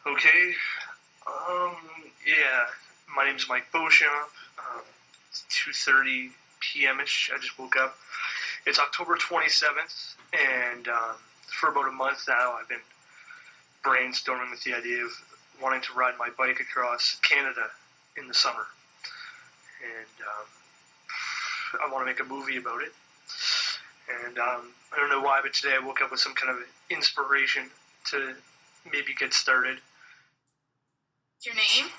Okay. Um, yeah. My name's Mike Beauchamp. It's 2:30 p.m.ish. I just woke up. It's October 27th, and for about a month now, I've been brainstorming with the idea of wanting to ride my bike across Canada in the summer. And I want to make a movie about it. And I don't know why, but today I woke up with some kind of inspiration to maybe get started. What's your name?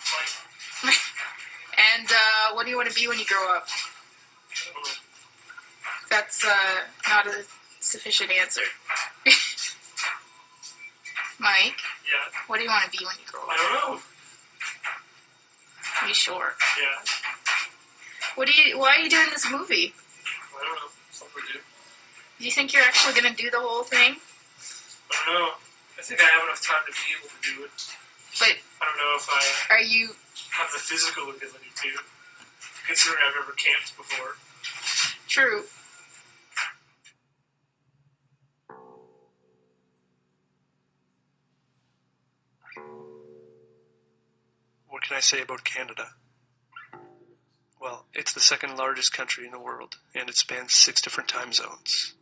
And what do you want to be when you grow up? That's not a sufficient answer. Mike? Yeah. What do you want to be when you grow up? I don't know. Are you sure? Yeah. Why are you doing this movie? I don't know. Something to do. Do you think you're actually going to do the whole thing? I don't know. I think I have enough time to be able to do it. But I don't know if I are you... have the physical ability to, considering I've never camped before. True. What can I say about Canada? Well, it's the second largest country in the world, and it spans 6 different time zones.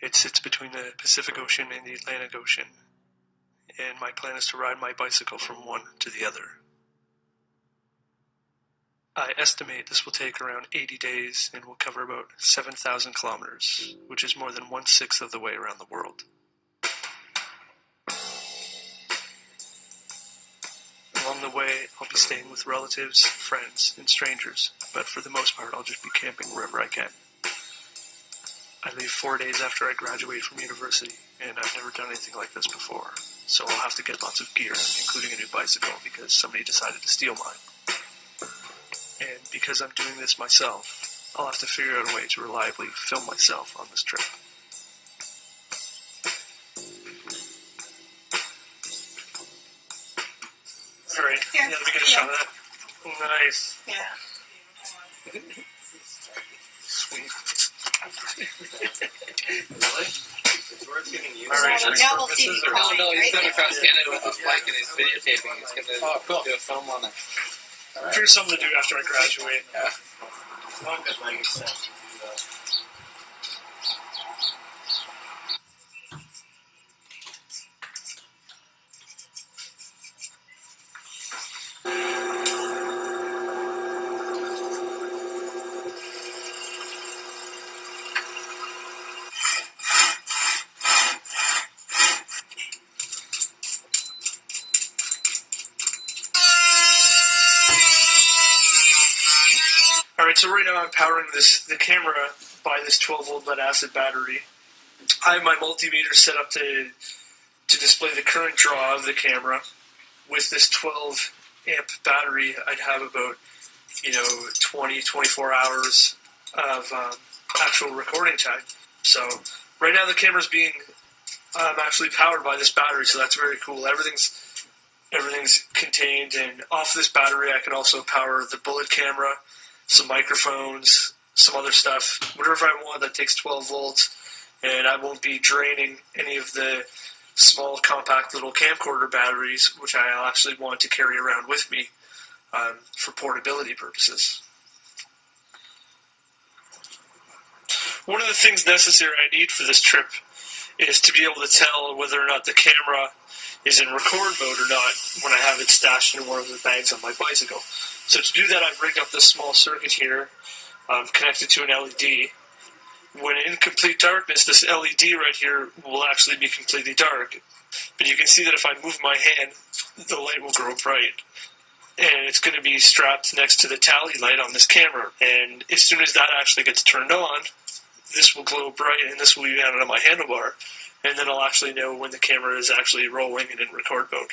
It sits between the Pacific Ocean and the Atlantic Ocean, and my plan is to ride my bicycle from one to the other. I estimate this will take around 80 days and will cover about 7,000 kilometers, which is more than 1/6 of the way around the world. Along the way, I'll be staying with relatives, friends, and strangers, but for the most part, I'll just be camping wherever I can. I leave 4 days after I graduate from university, and I've never done anything like this before, so I'll have to get lots of gear, including a new bicycle, because somebody decided to steal mine. And because I'm doing this myself, I'll have to figure out a way to reliably film myself on this trip. Alright, Yeah. let me get a shot of that. Nice. Yeah. Sweet. Really? It's worth getting used Alright, to. now we'll see the quality, No, he's right? going across Canada with his bike and he's videotaping. He's going to do a film on it. Figure something to do after I graduate. Yeah. Long as makes sense to do that. Alright, so right now I'm powering the camera by this 12-volt lead acid battery. I have my multimeter set up to display the current draw of the camera. With this 12 amp battery, I'd have about 24 hours of actual recording time. So right now the camera's being actually powered by this battery, so that's very cool. Everything's contained, and off this battery I can also power the bullet camera, some microphones, some other stuff, whatever I want that takes 12 volts, and I won't be draining any of the small, compact little camcorder batteries, which I'll actually want to carry around with me for portability purposes. One of the things necessary I need for this trip is to be able to tell whether or not the camera is in record mode or not when I have it stashed in one of the bags on my bicycle. So to do that, I've rigged up this small circuit here, connected to an LED. When in complete darkness, this LED right here will actually be completely dark. But you can see that if I move my hand, the light will grow bright. And it's going to be strapped next to the tally light on this camera. And as soon as that actually gets turned on, this will glow bright, and this will be mounted on my handlebar. And then I'll actually know when the camera is actually rolling and in record mode.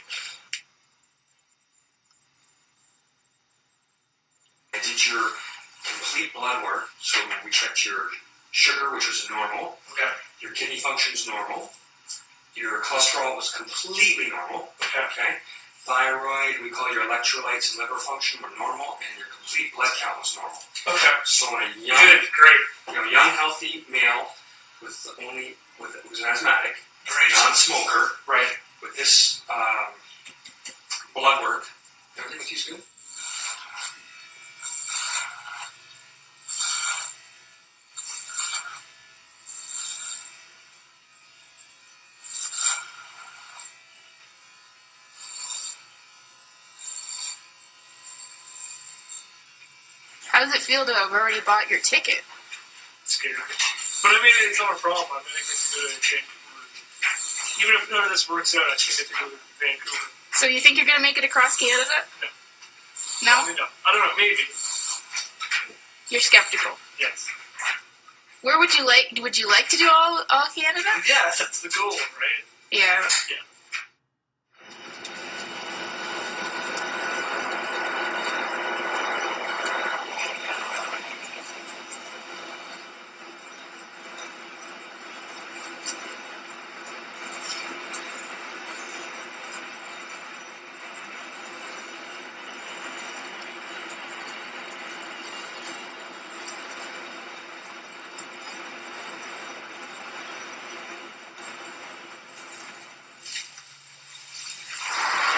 I did your complete blood work, so we checked your sugar, which was normal. Okay. Your kidney function is normal. Your cholesterol was completely normal. Okay. Thyroid, we call your electrolytes and liver function were normal, and your complete blood count was normal. Okay. So in a young, Good, great. young healthy male who's an asthmatic, Right. non-smoker, Right. with this How does it feel to have already bought your ticket? It's scary. But I mean, it's not a problem. I mean, I get to go to Vancouver. Even if none of this works out, I still get to go to Vancouver. So you think you're gonna make it across Canada? No. No? I mean, no. I don't know. Maybe. You're skeptical. Yes. Where would you like to do all Canada? Yeah, that's the goal, right? Yeah. Yeah.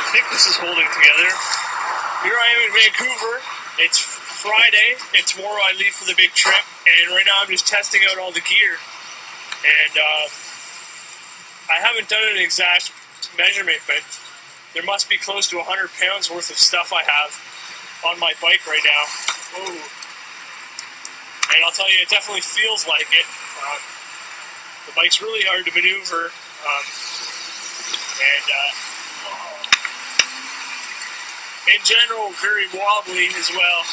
I think this is holding together. Here I am in Vancouver. It's Friday, and tomorrow I leave for the big trip. And right now I'm just testing out all the gear. And I haven't done an exact measurement, but there must be close to 100 pounds worth of stuff I have on my bike right now. Whoa. And I'll tell you, it definitely feels like it. The bike's really hard to maneuver. In general, very wobbly as well.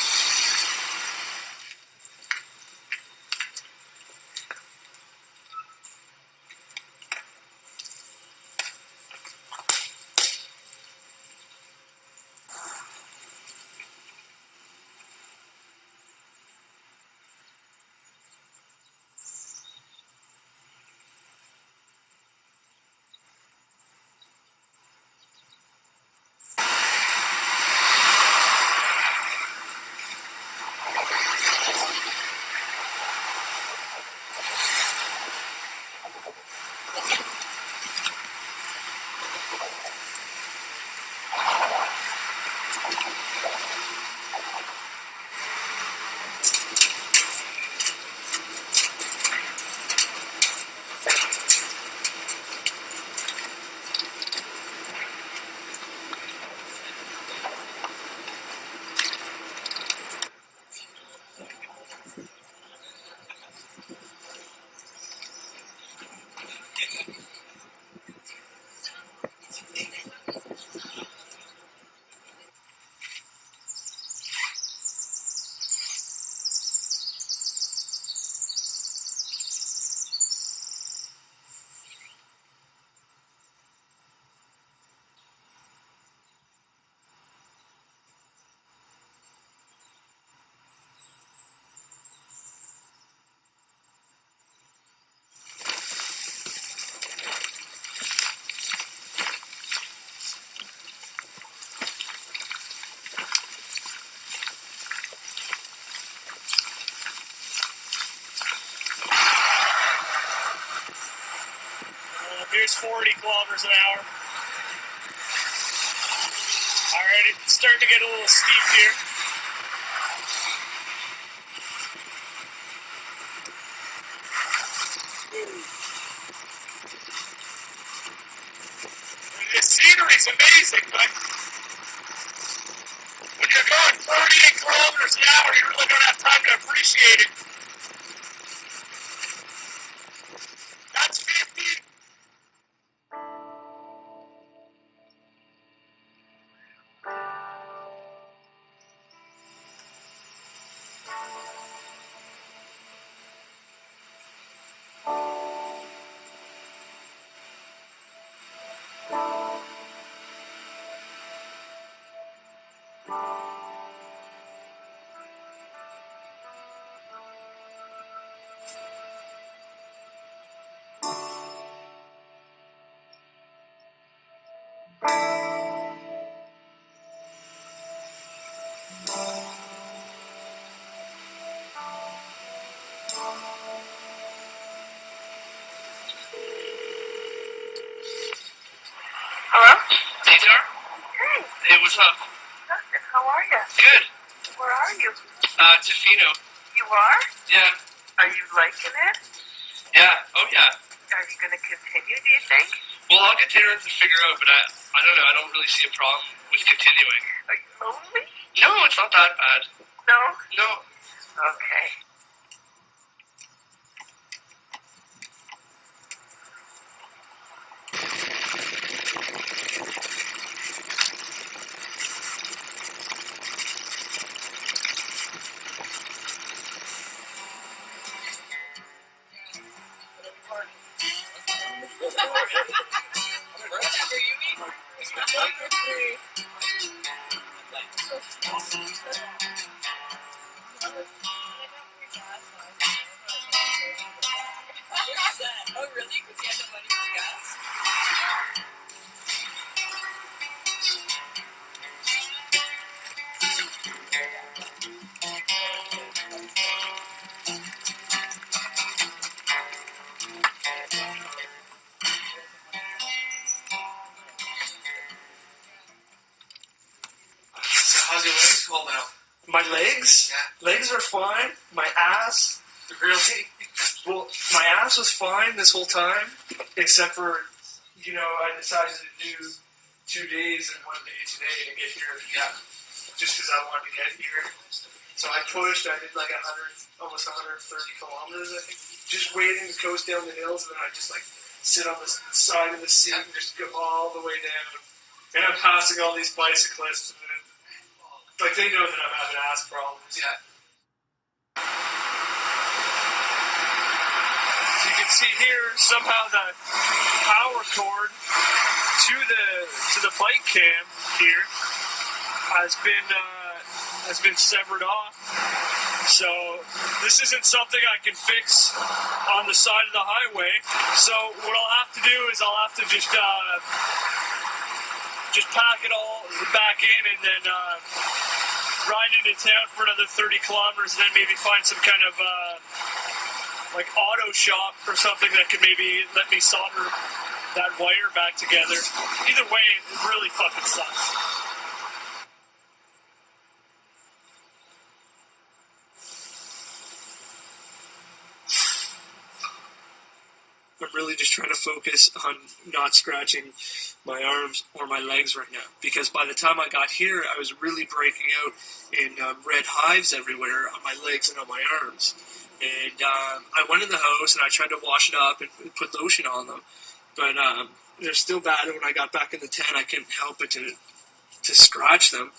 Here's 40 kilometers an hour. Alright, it's starting to get a little steep here. The scenery's amazing, but when you're going 48 kilometers an hour, you really don't have time to appreciate it. That's 50. Hello? Cesar? Hey, Hey, what's up? Dustin, how are you? Good. Where are you? Tofino. You are? Yeah. Are you liking it? Yeah. Oh, yeah. Are you going to continue, do you think? Well, I'll continue to figure out, but I don't know. I don't really see a problem with continuing. Are you lonely? No, it's not that bad. No? No. Okay. Oh, really? Because you had no money for gas? So how's your legs holding up? My legs? Yeah. Legs are fine. My ass? Really? Well, my ass was fine this whole time, except for, I decided to do 2 days and 1 day today to get here. Yeah. Just because I wanted to get here. So I pushed. I did like almost 130 kilometers, I think. Just waiting to coast down the hills, and then I just like sit on the side of the seat and just go all the way down. And I'm passing all these bicyclists, and like they know that I'm having ass problems. Yeah. So you can see here somehow the power cord to the bike cam here has been severed off. So this isn't something I can fix on the side of the highway. So what I'll have to do is I'll have to just pack it all back in and then ride into town for another 30 kilometers and then maybe find some kind of like auto shop or something that could maybe let me solder that wire back together. Either way, it really fucking sucks. I'm really just trying to focus on not scratching my arms or my legs right now, because by the time I got here, I was really breaking out in red hives everywhere on my legs and on my arms. And I went in the house and I tried to wash it up and put lotion on them, but they're still bad. And when I got back in the tent, I couldn't help but to scratch them,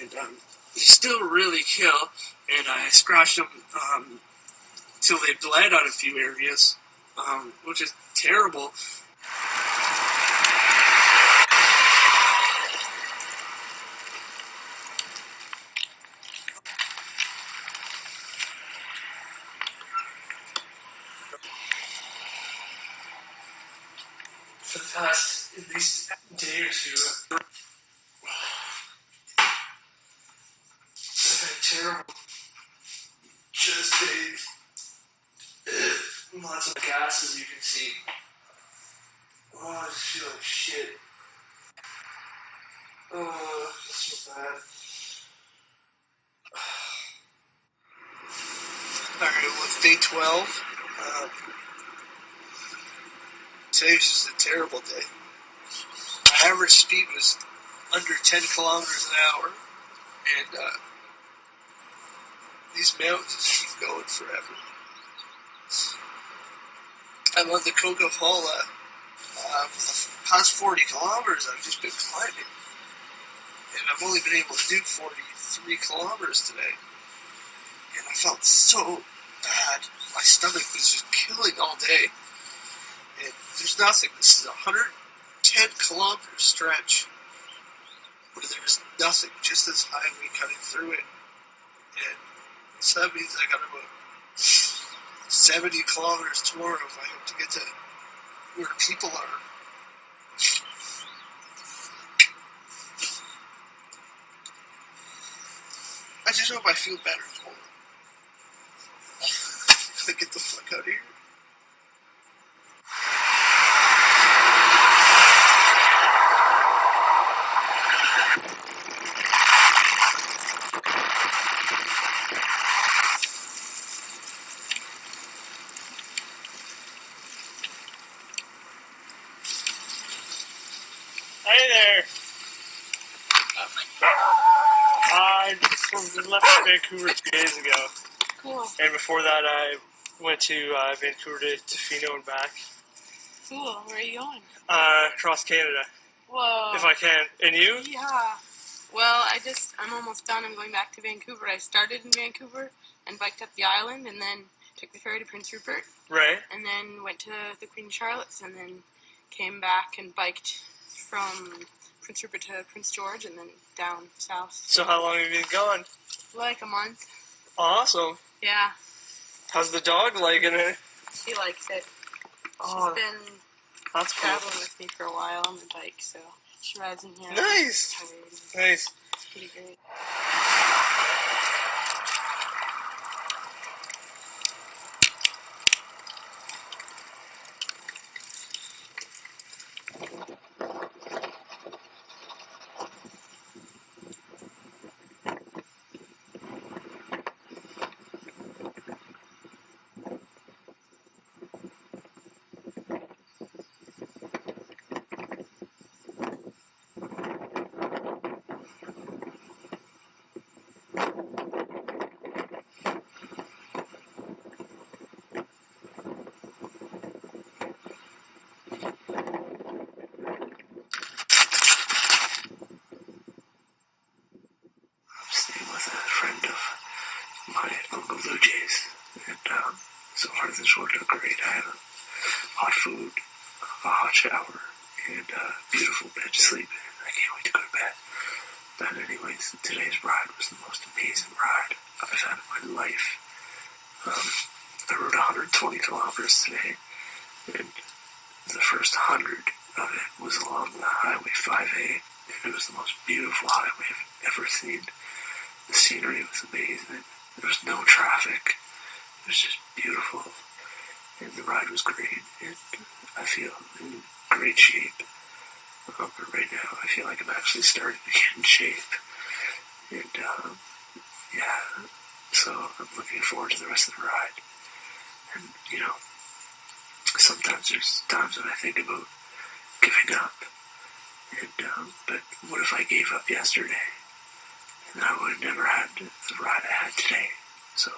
and they still really kill. And I scratched them till they bled on a few areas. Which is terrible. For the past at least day or two, I've had terrible chest pains. Lots of gas, as you can see. Oh, I just feel like shit. Oh, that's so bad. Alright, well, it's day 12. Today's just a terrible day. My average speed was under 10 kilometers an hour, and these mountains just keep going forever. I'm on the Coca-Cola. For the past 40 kilometers, I've just been climbing. And I've only been able to do 43 kilometers today. And I felt so bad. My stomach was just killing all day. And there's nothing. This is a 110 kilometer stretch where there's nothing, just this highway cutting through it. And so that means I got about 70 kilometers tomorrow if I hope to get to where people are. I just hope I feel better tomorrow. Gotta get the fuck out of here. Hey there. I left Vancouver 2 days ago. Cool. And before that, I went to Vancouver to Tofino and back. Cool. Where are you going? Across Canada, Whoa. if I can. And you? Yeah. Well, I'm almost done. I'm going back to Vancouver. I started in Vancouver and biked up the island and then took the ferry to Prince Rupert Right. and then went to the Queen Charlotte's and then came back and biked from Prince Rupert to Prince George and then down south. So how long have you been gone? Like a month. Awesome. Yeah. How's the dog liking it? She likes it. Oh, She's been that's cool. traveling with me for a while on the bike, so she rides in here. Nice. Tired. Nice. It's pretty great. I'm staying with a friend of my Uncle Blue Jays, and so far this worked out great. I have hot food, a hot shower, and a beautiful bed to sleep in. I can't wait to go to bed. But anyways, today's ride was the most amazing ride I've had in my life. I rode 120 kilometers today, and the first 100 of it was along the Highway 5A, and it was the most beautiful highway I've ever seen. The scenery was amazing. There was no traffic. It was just beautiful. And the ride was great. And I feel in great shape. But right now, I feel like I'm actually starting to get in shape. And, yeah. So I'm looking forward to the rest of the ride. And, you know, sometimes there's times when I think about giving up. And, but what if I gave up yesterday? And I would have never had the ride I had today. So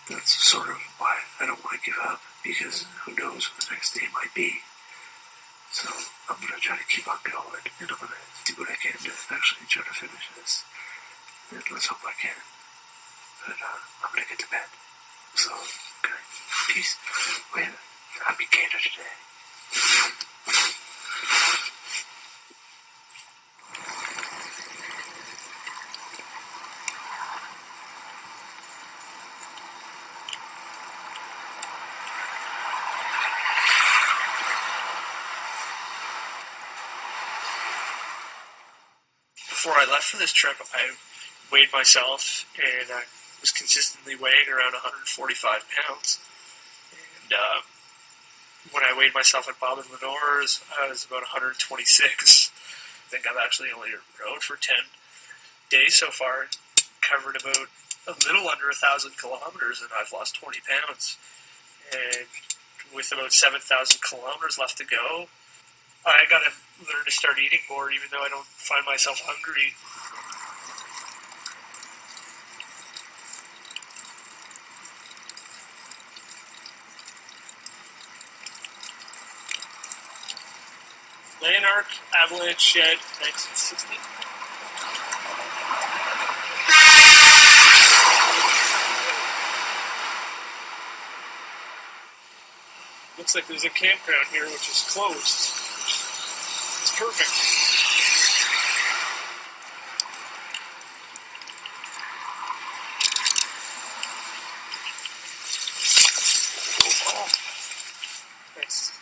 that's sort of why I don't want to give up, because who knows what the next day might be. So I'm going to try to keep on going, and I'm going to do what I can to actually try to finish this. And let's hope I can. But I'm going to get to bed. So, okay. Peace. Well, happy Canada today. Before I left for this trip, I weighed myself, and I was consistently weighing around 145 pounds. And when I weighed myself at Bob and Lenore's, I was about 126. I think I've actually only rode for 10 days so far, covered about a little under 1,000 kilometers, and I've lost 20 pounds. And with about 7,000 kilometers left to go, I gotta learn to start eating more, even though I don't find myself hungry. Lanark Avalanche Shed, 1960. Looks like there's a campground here which is closed. It's perfect. Oh, thanks.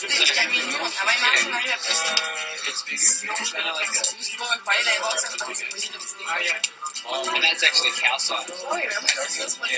Hay más en área pues It's bigger. It's kind of like a. como cuál es la cosa entonces bonito. And that's actually a cow side. Oye, eso es por ti,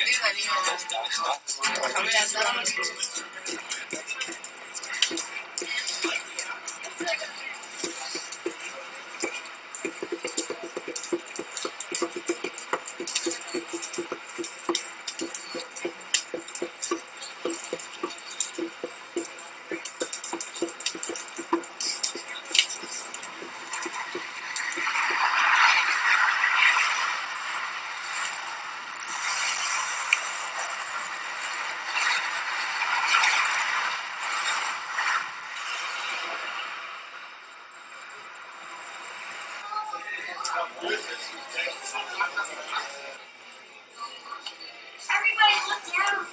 Everybody look down.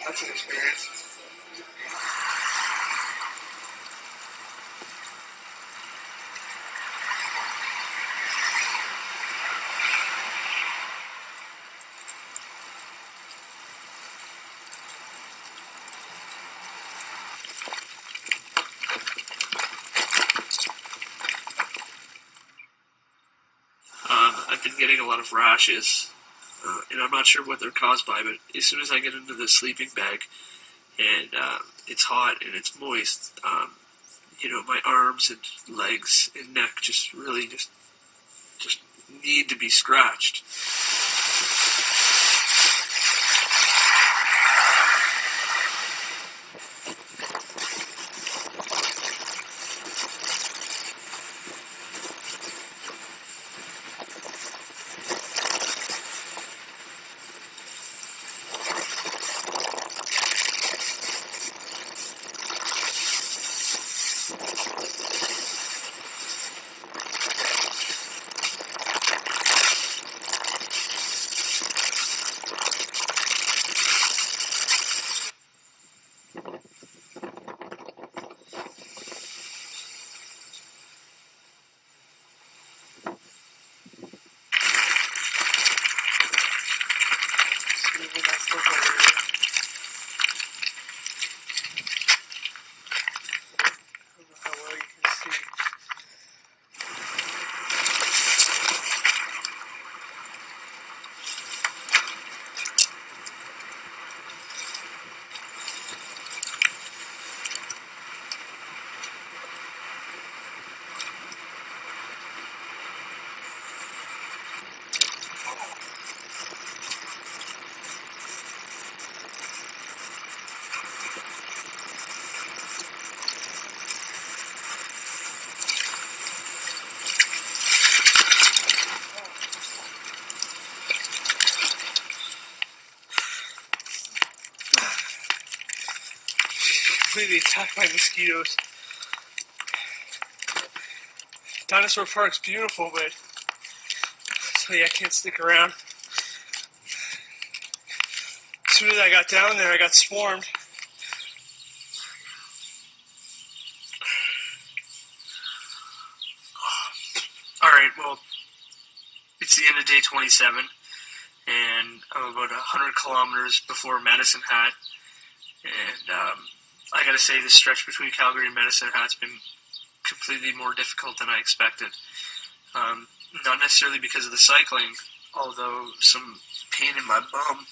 That's an experience. I've been getting a lot of rashes, and I'm not sure what they're caused by, but as soon as I get into the sleeping bag and it's hot and it's moist, my arms and legs and neck just really just need to be scratched. Completely attacked by mosquitoes. Dinosaur Park's beautiful, but I can't stick around. As soon as I got down there, I got swarmed. Alright, well, it's the end of day 27, and I'm about 100 kilometers before Medicine Hat, and I gotta say, this stretch between Calgary and Medicine Hat's been completely more difficult than I expected. Not necessarily because of the cycling, although some pain in my bum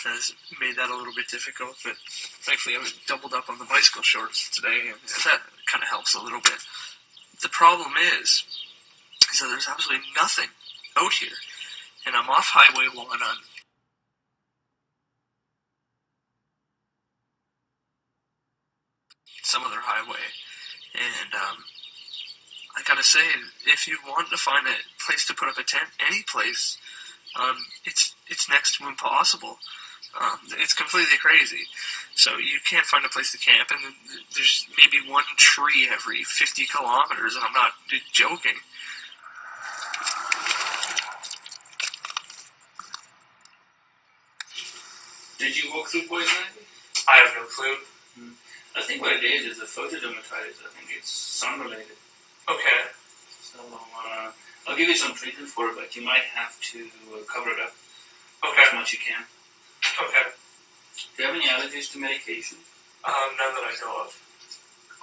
has made that a little bit difficult, but thankfully I doubled up on the bicycle shorts today, and that kind of helps a little bit. The problem is that there's absolutely nothing out here, and I'm off Highway 1 on some other highway, and I gotta say, if you want to find a place to put up a tent, any place, it's next to impossible. It's completely crazy. So you can't find a place to camp, and there's maybe one tree every 50 kilometers, and I'm not joking. Did you walk through poison ivy? I have no clue. I think what it is a photodermatitis. I think it's sun related. Okay. So I'll give you some treatment for it, but you might have to cover it up as Okay. much you can. Okay. Do you have any allergies to medication? None that I know of.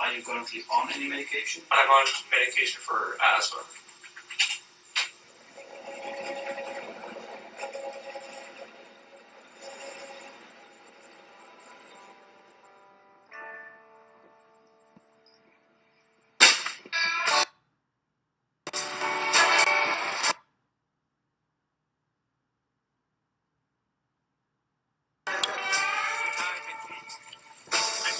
Are you currently on any medication? I'm on medication for asthma.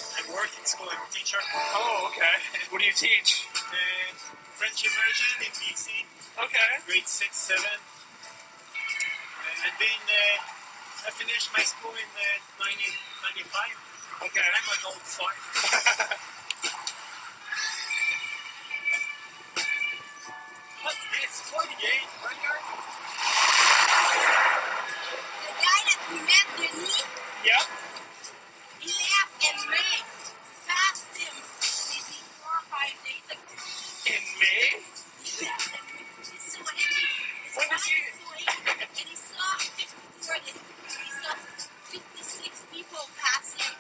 I work in school. I'm a teacher. Oh, okay. What do you teach? French immersion in BC, Okay. grade 6, 7. I finished my school in 1995. Okay. I'm an old fart. What's this? 48, Vanguard? The guy that we met, Denis, Yep. he left in May. Passed him maybe 4 or 5 days ago. In May? He left in May. He's so angry. His When did wife you- is so angry. And he saw 54 days. He saw 56 people passing.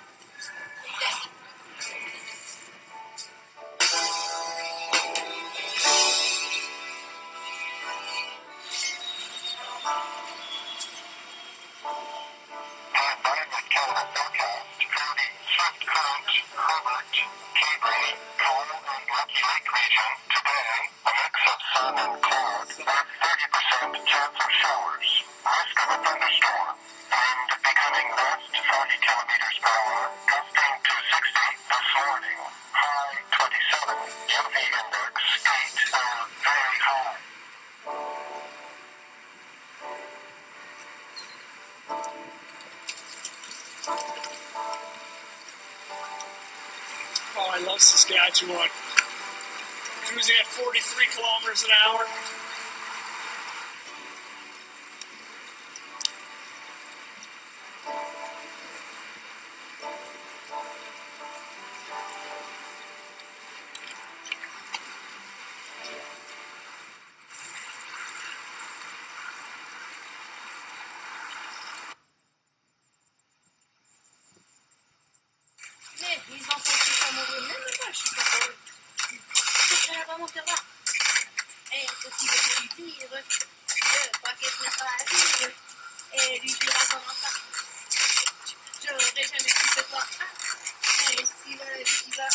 Oh, I love Saskatchewan. Cruising at 43 kilometers an hour. Mais ils ont pensé comme on veut. Même moi, je suis pas drôle. Je vais vraiment faire ça. Et aussi de lui dire, pas qu'elle ne pas à dire, et lui dira comment ça. J'aurais jamais pu te voir. Mais si la vie va.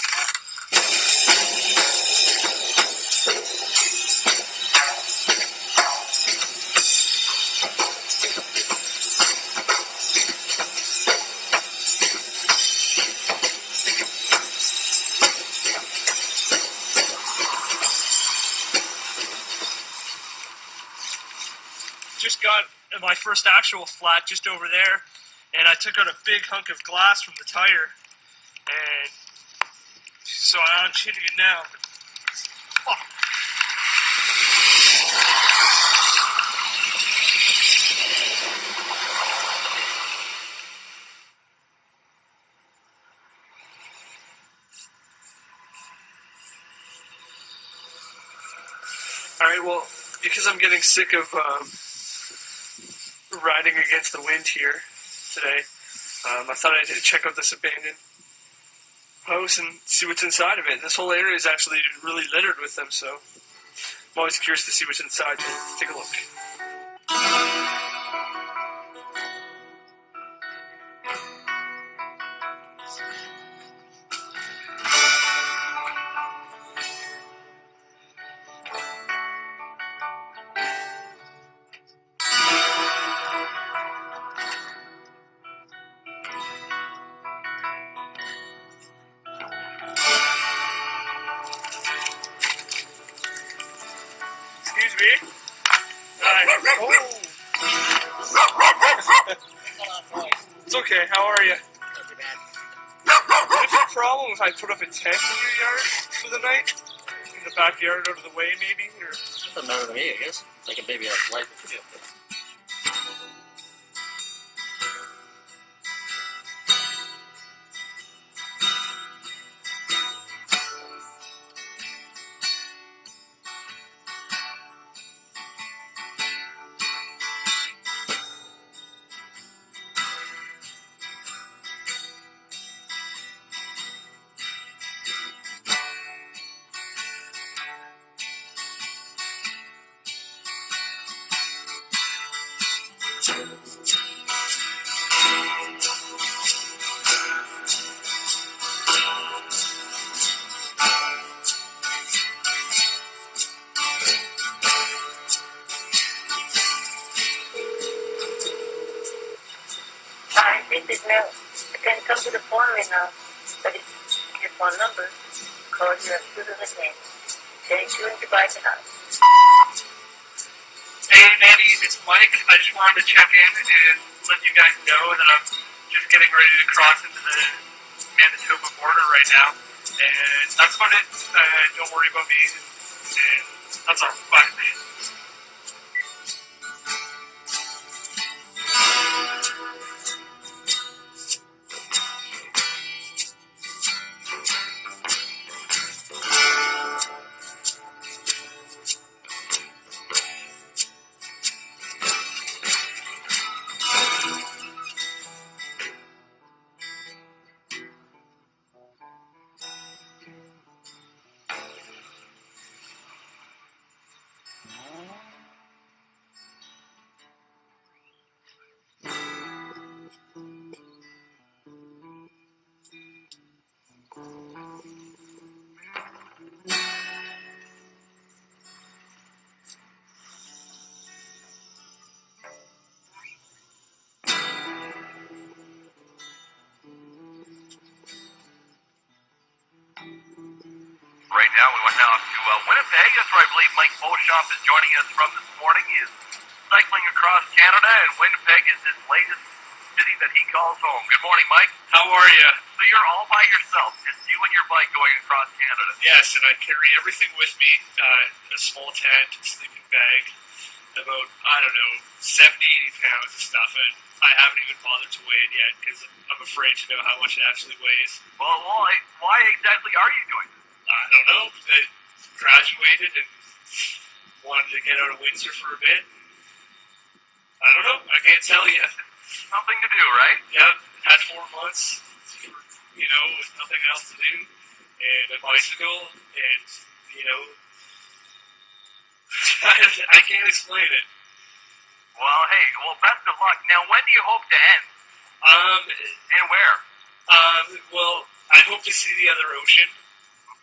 Just got my first actual flat just over there, and I took out a big hunk of glass from the tire, and so I'm shooting it now. Fuck. All right, well, because I'm getting sick of riding against the wind here today, I thought I'd check out this abandoned house and see what's inside of it. This whole area is actually really littered with them, so I'm always curious to see what's inside. So let's take a look. Excuse me. Hi. Oh. It's okay. How are you? Is it a problem if I put up a tent in your yard for the night? In the backyard, out of the way, maybe? Or Doesn't matter to me, I guess. Like a baby has life. voicemail. I can come to the phone right now, but it's your phone number. Call you as soon as I can. Stay tuned to buy the house. Hey, Mandy, it's Mike. I just wanted to check in and let you guys know that I'm just getting ready to cross into the Manitoba border right now. And that's about it. Don't worry about me. And that's all. Bye. Right now, we went down to Winnipeg. That's where I believe Mike Beauchamp is joining us from this morning. He is cycling across Canada, and Winnipeg is his latest city that he calls home. Good morning, Mike. How are you? So you're all by yourself, just you and your bike going across Canada. Yes, and I carry everything with me. A small tent, a sleeping bag, about, 70, 80 pounds of stuff. And I haven't even bothered to weigh it yet because I'm afraid to know how much it actually weighs. Well, why exactly are you doing this? I don't know. I graduated and wanted to get out of Windsor for a bit. I don't know. I can't tell you. Something to do, right? Yep. Had 4 months, with nothing else to do, and a bicycle, and, I can't explain it. Well, hey, best of luck. Now, when do you hope to end? And where? Well, I hope to see the other ocean.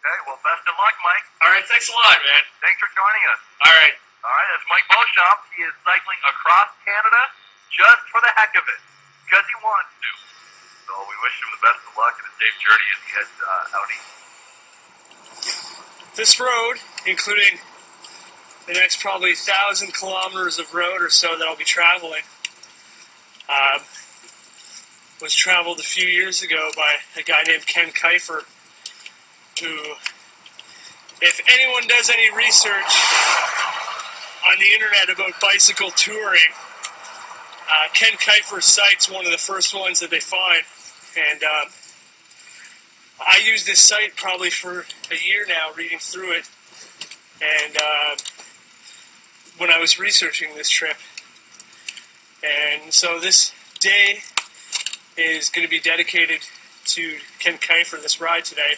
Okay, well, best of luck, Mike. All right, thanks a lot, man. Thanks for joining us. All right. All right, that's Mike Beauchamp. He is cycling across Canada just for the heck of it, because he wants to. So we wish him the best of luck and a safe journey as he heads out east. This road, including the next probably 1,000 kilometers of road or so that I'll be traveling, was traveled a few years ago by a guy named Ken Kiefer, who, if anyone does any research on the internet about bicycle touring, Ken Kiefer's site's one of the first ones that they find. And I used this site probably for a year now, reading through it. And when I was researching this trip. And so this day is going to be dedicated to Ken Kiefer, this ride today.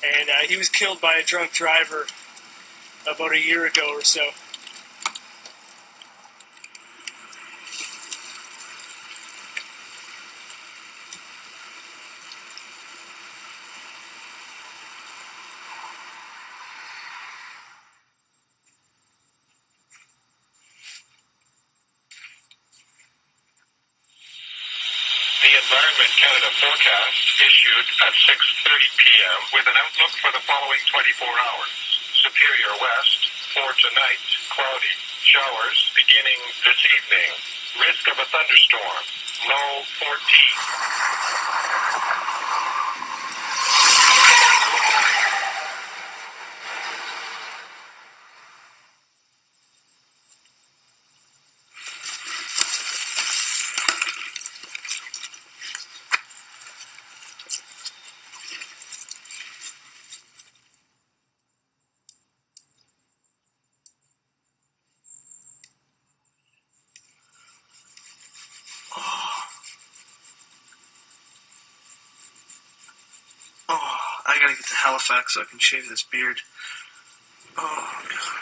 And he was killed by a drunk driver about a year ago or so. The Environment Canada forecast issued at 6:30 p.m. with an outlook for the following 24 hours. Superior west, for tonight, cloudy. Showers beginning this evening. Risk of a thunderstorm, low 14. Oh, I gotta get to Halifax so I can shave this beard. Oh, God.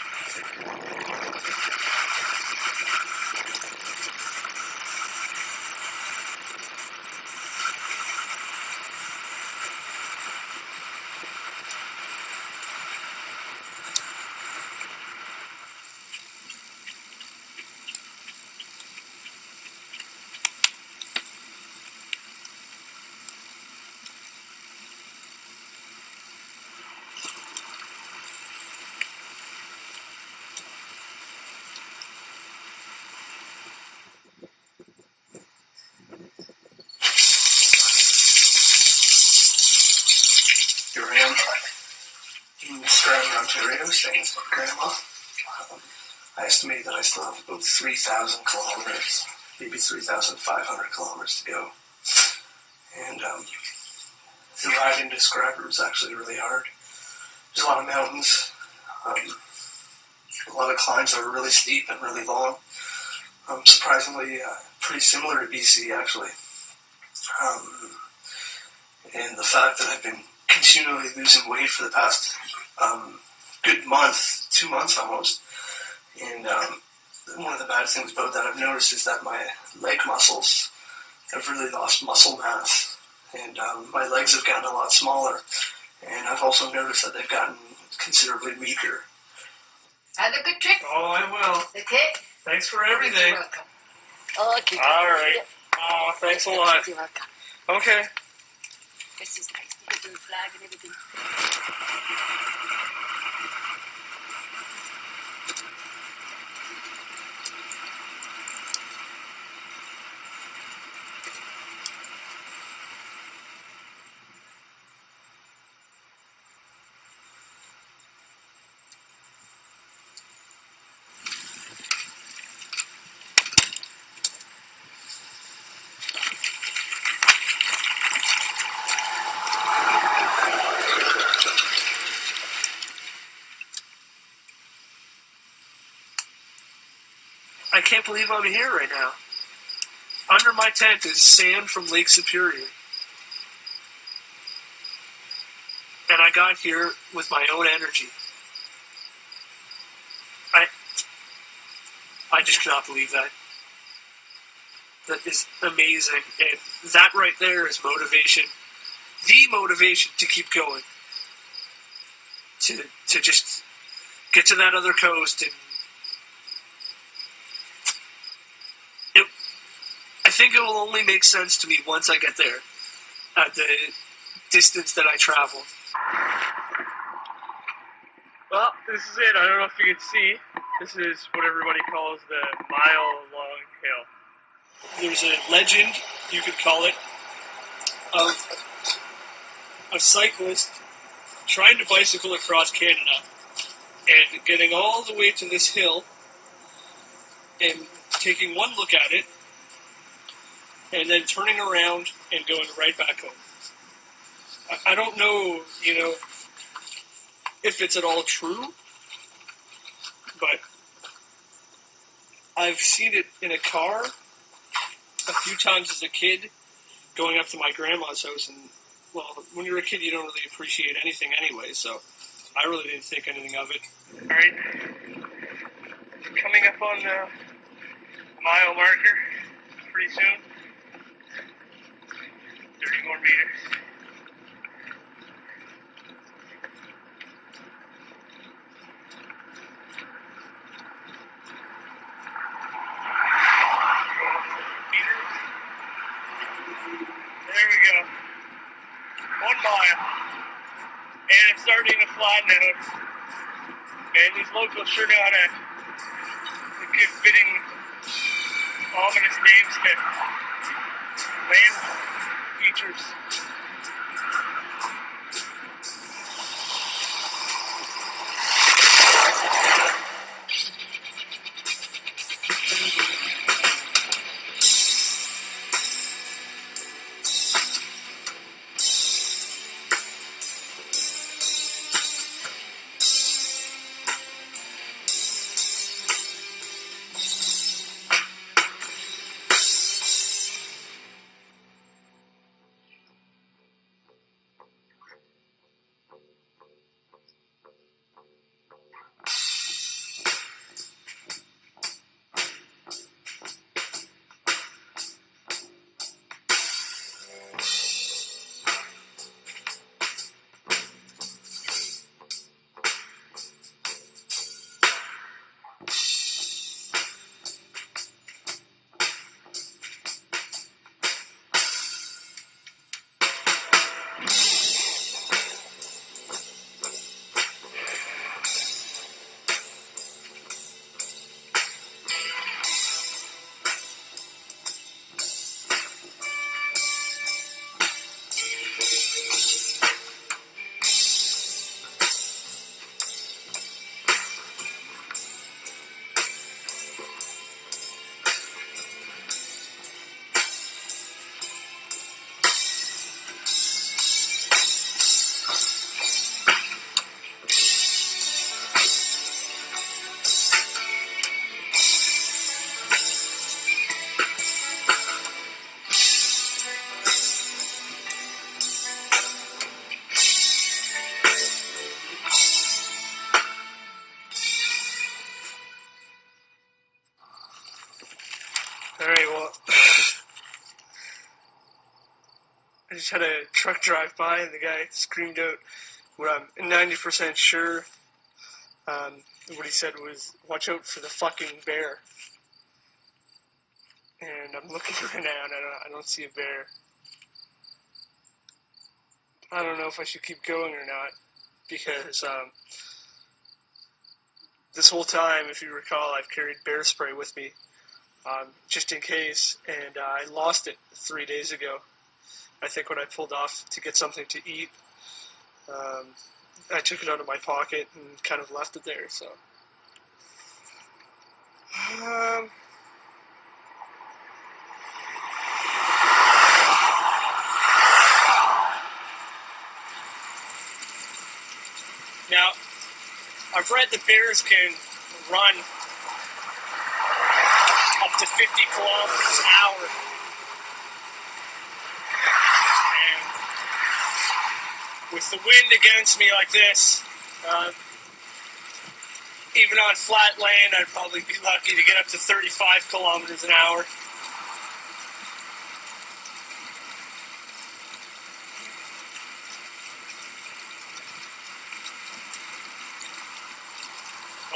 was saying is about Grandma. I estimate that I still have about 3,000 kilometers, maybe 3,500 kilometers to go. And the ride into Scrapper was actually really hard. There's a lot of mountains, a lot of climbs that are really steep and really long. Surprisingly, pretty similar to BC, actually. And the fact that I've been continually losing weight for the past good month, 2 months almost. And one of the bad things about that I've noticed is that my leg muscles have really lost muscle mass. And my legs have gotten a lot smaller. And I've also noticed that they've gotten considerably weaker. Have a good trip. Oh, I will. Okay. Thanks for everything. You're welcome. Okay. All right. Oh, thanks a lot. You're welcome. Okay. This is nice. You get the flag and everything. I can't believe I'm here right now. Under my tent is sand from Lake Superior. And I got here with my own energy. I just cannot believe that. That is amazing. And that right there is motivation. The motivation to keep going. To just get to that other coast and I think it will only make sense to me once I get there, at the distance that I traveled. Well, this is it. I don't know if you can see. This is what everybody calls the mile-long hill. There's a legend, you could call it, of a cyclist trying to bicycle across Canada and getting all the way to this hill and taking one look at it and then turning around and going right back home. I don't know, if it's at all true, but I've seen it in a car a few times as a kid going up to my grandma's house, and, well, when you're a kid you don't really appreciate anything anyway, so I really didn't think anything of it. Alright, coming up on the mile marker pretty soon. 30 more meters. There we go. 1 mile. And it's starting to flatten out. Man, these locals sure know how to give fitting, ominous names to land features. Alright, well, I just had a truck drive by and the guy screamed out what I'm 90% sure what he said was, watch out for the fucking bear. And I'm looking right now and I don't see a bear. I don't know if I should keep going or not, because this whole time, if you recall, I've carried bear spray with me, just in case, and I lost it 3 days ago. I think when I pulled off to get something to eat, I took it out of my pocket and kind of left it there, so. Now, I've read that bears can run up to 50 kilometers an hour. And with the wind against me like this, even on flat land, I'd probably be lucky to get up to 35 kilometers an hour.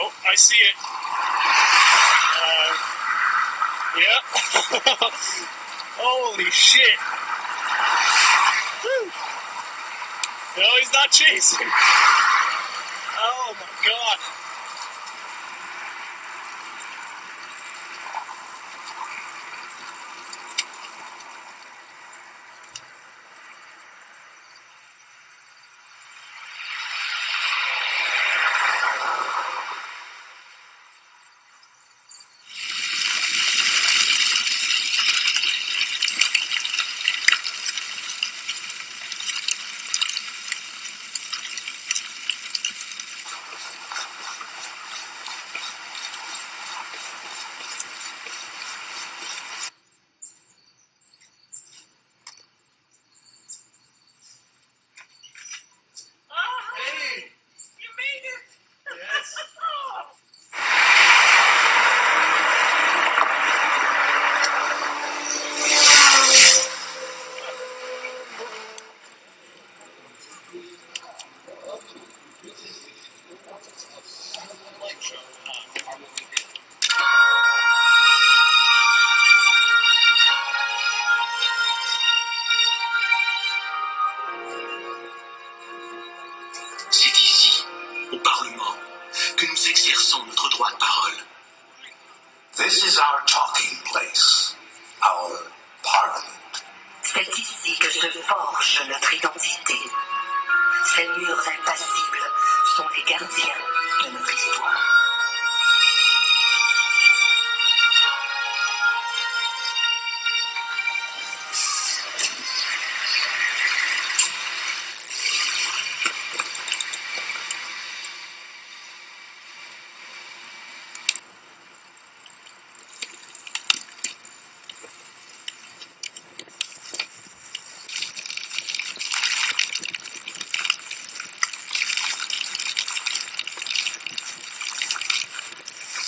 Oh, I see it. Yep. Holy shit. Woo. No, he's not chasing. Oh my god. C'est ici, au Parlement, que nous exerçons notre droit de parole. This is our talking place, our parliament. C'est ici que se forge notre identité. Ces murs impassibles sont les gardiens de notre histoire.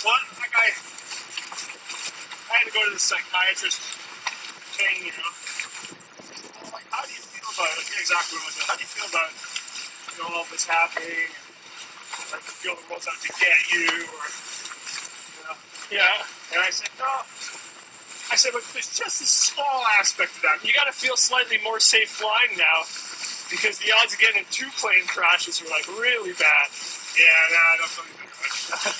What? Like I had to go to the psychiatrist thing, you know. Like, how do you feel about it? I forget exactly what it was. How do you feel about, you know, all this happening? And, like, you feel the world's out to get you, or, you know. Yeah. And I said, no. I said, look, there's just a small aspect of that. You got to feel slightly more safe flying now, because the odds of getting in 2 plane crashes are, like, really bad. Yeah, no, I don't feel good about it.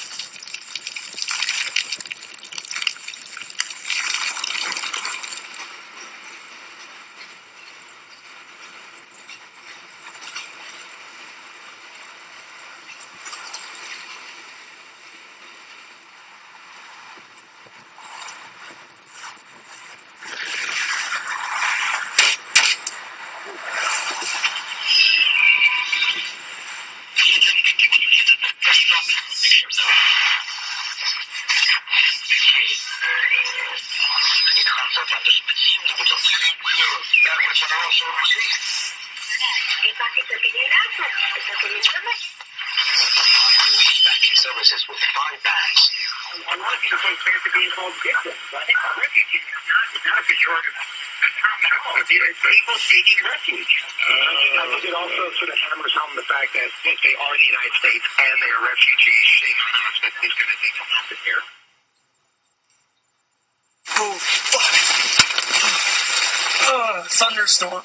Services with 5 bags. a lot of people take chance of being called victims. I think a refugee is not a pejorative term at all. It's people seeking refuge. I think it also sort of hammers home the fact that if they are in the United States and they are refugees, shame on us that it's going to take a month here. Oh, fuck. Thunderstorm.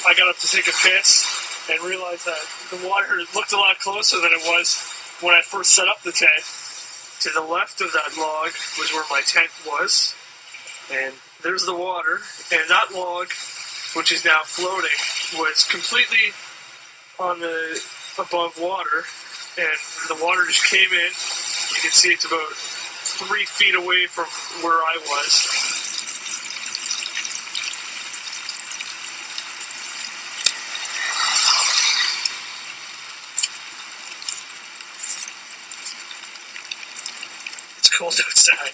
I got up to take a piss and realized that the water looked a lot closer than it was when I first set up the tent. To the left of that log was where my tent was, and there's the water, and that log, which is now floating, was completely on the above water, and the water just came in. You can see it's about 3 feet away from where I was. Cold outside,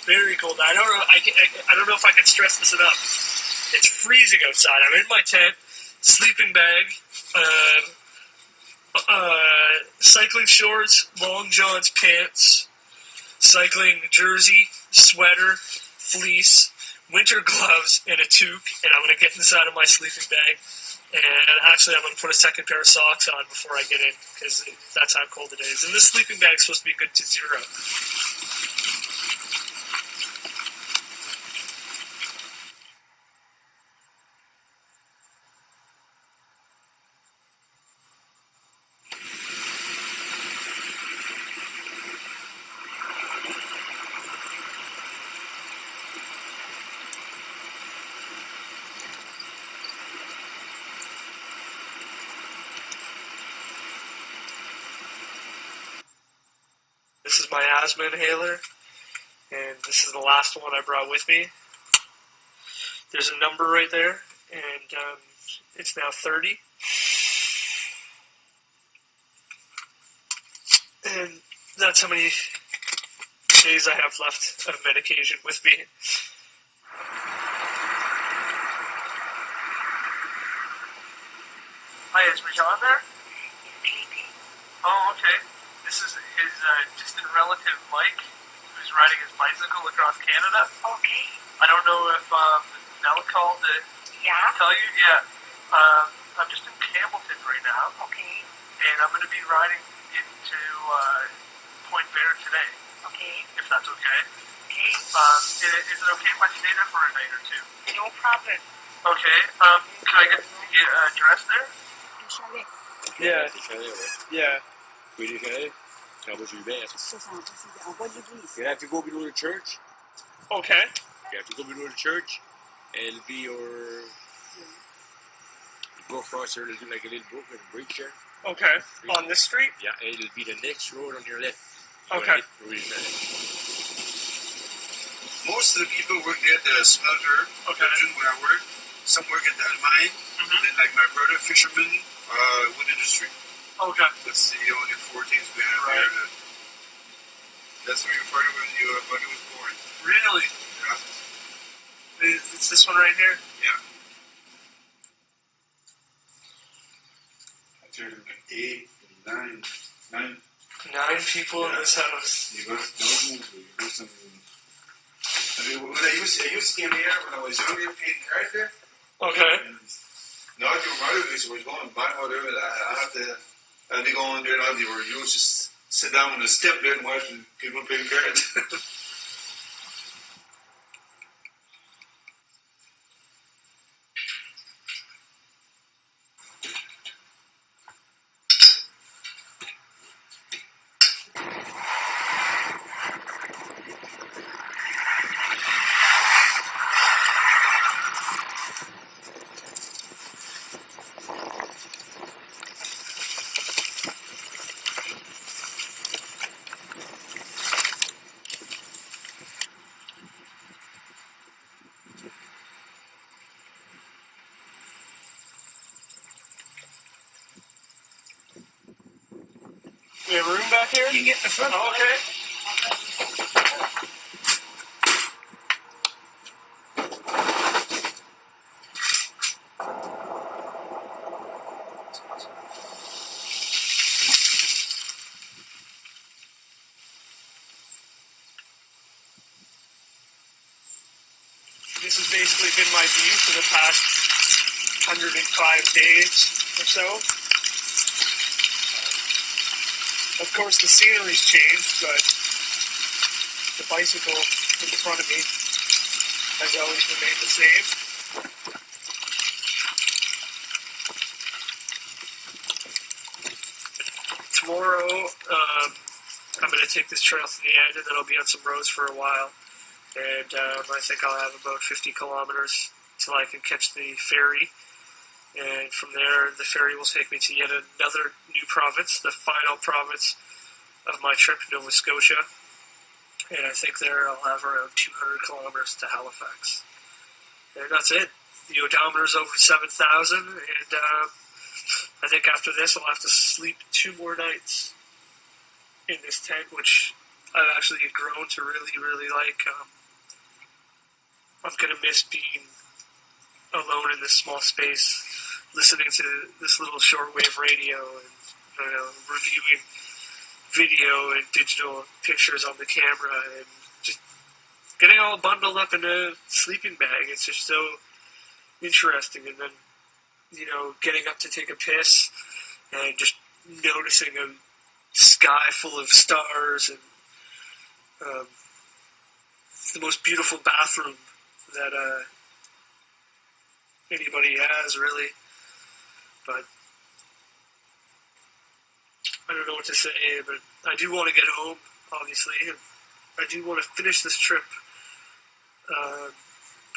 very cold. I don't know. I don't know if I can stress this enough. It's freezing outside. I'm in my tent, sleeping bag, cycling shorts, long johns, pants, cycling jersey, sweater, fleece, winter gloves, and a toque. And I'm gonna get inside of my sleeping bag. And actually, I'm gonna put a second pair of socks on before I get in because that's how cold it is. And this sleeping bag is supposed to be good to 0. This is my asthma inhaler, and this is the last one I brought with me. There's a number right there, and it's now 30. And that's how many days I have left of medication with me. Hi, is Rajan there? Oh, okay. This is his distant relative, Mike, who's riding his bicycle across Canada. Okay. I don't know if Nell called to tell you. Yeah. I'm just in Campbellton right now. Okay. And I'm going to be riding into Point Bear today. Okay. If that's okay. Okay. Is it okay if I stay there for a night or two? No problem. Okay. Can I get the address there? Yeah. Yeah. You have to go below the church. Okay. You have to go below the church, and it'll be your go across there. There's like a little brook and a bridge there. Okay. On this street? Yeah, and it'll be the next road on your left. Okay. Most of the people work at the smelter, doing where I work. Some work at the mine, and like my brother, fisherman, wood industry. Okay. That's the only 4 things we have here. That's where your father was born. Really? Yeah. It's this one right here? Yeah. I turned 8, 9. 9 people in this house. You got some. I mean, when I used to come here when I was younger, paying cars there. Okay. No, I do right away, so we're going to buy whatever. I'd be going there, and I'd be where you just sit down on the step there and watch people paying cards. back here? You can get in the front. Okay. This has basically been my view for the past 105 days or so. Of course, the scenery's changed, but the bicycle in front of me has always remained the same. Tomorrow, I'm going to take this trail to the end, and then I'll be on some roads for a while. And I think I'll have about 50 kilometers till I can catch the ferry. And from there, the ferry will take me to yet another new province, the final province of my trip, Nova Scotia. And I think there I'll have around 200 kilometers to Halifax. And that's it. The odometer's over 7,000, and I think after this I'll have to sleep 2 more nights in this tent, which I've actually grown to really, really like. I'm going to miss being alone in this small space, listening to this little shortwave radio and reviewing video and digital pictures on the camera and just getting all bundled up in a sleeping bag. It's just so interesting. And then, getting up to take a piss and just noticing a sky full of stars and it's the most beautiful bathroom that anybody has, really. But I don't know what to say, but I do want to get home, obviously, and I do want to finish this trip,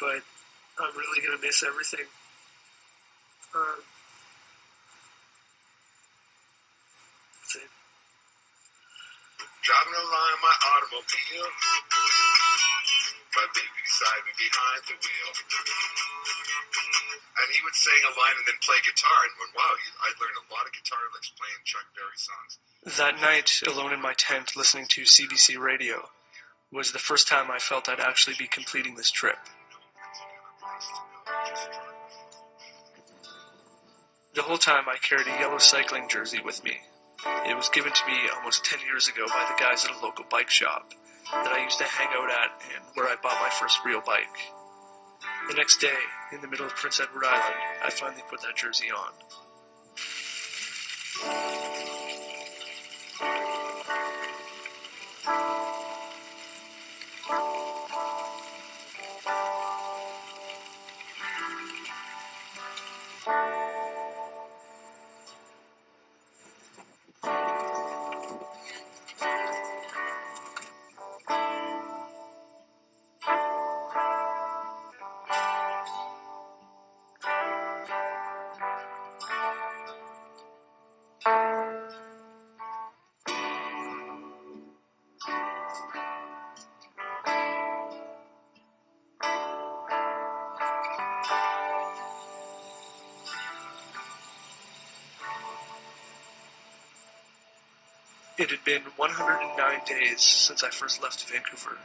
but I'm really going to miss everything. That's it. Driving along in my automobile, my baby beside me behind the wheel. And he would sing a line and then play guitar. And I'd learned a lot of guitar licks playing Chuck Berry songs. That night, alone in my tent, listening to CBC radio, was the first time I felt I'd actually be completing this trip. The whole time I carried a yellow cycling jersey with me. It was given to me almost 10 years ago by the guys at a local bike shop that I used to hang out at and where I bought my first real bike. The next day, in the middle of Prince Edward Island, I finally put that jersey on. It had been 109 days since I first left Vancouver.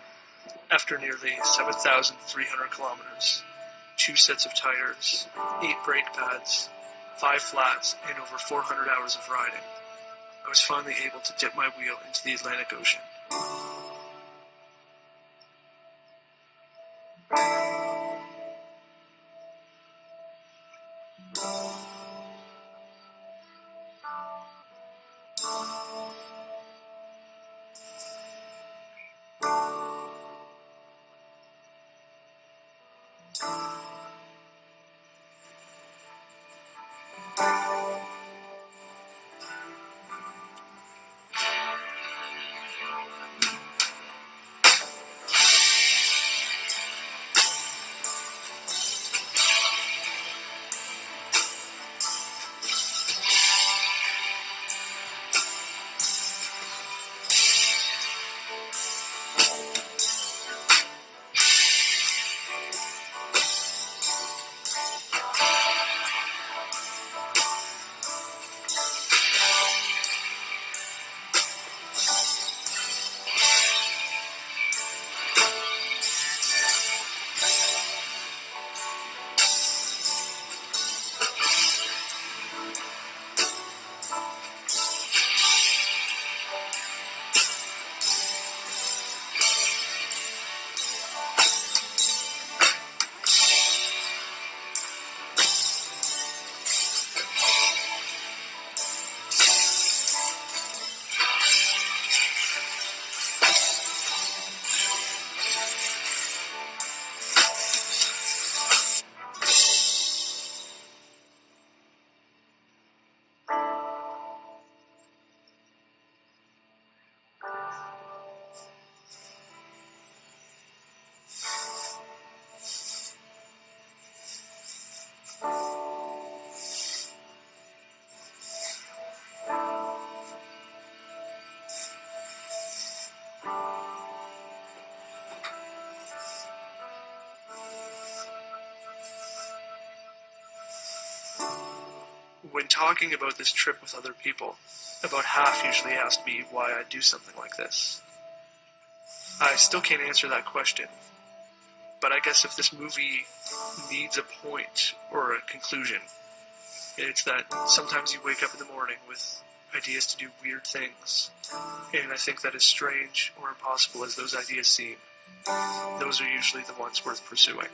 After nearly 7,300 kilometers, 2 sets of tires, 8 brake pads, 5 flats, and over 400 hours of riding, I was finally able to dip my wheel into the Atlantic Ocean. When talking about this trip with other people, about half usually ask me why I do something like this. I still can't answer that question, but I guess if this movie needs a point or a conclusion, it's that sometimes you wake up in the morning with ideas to do weird things, and I think that as strange or impossible as those ideas seem, those are usually the ones worth pursuing.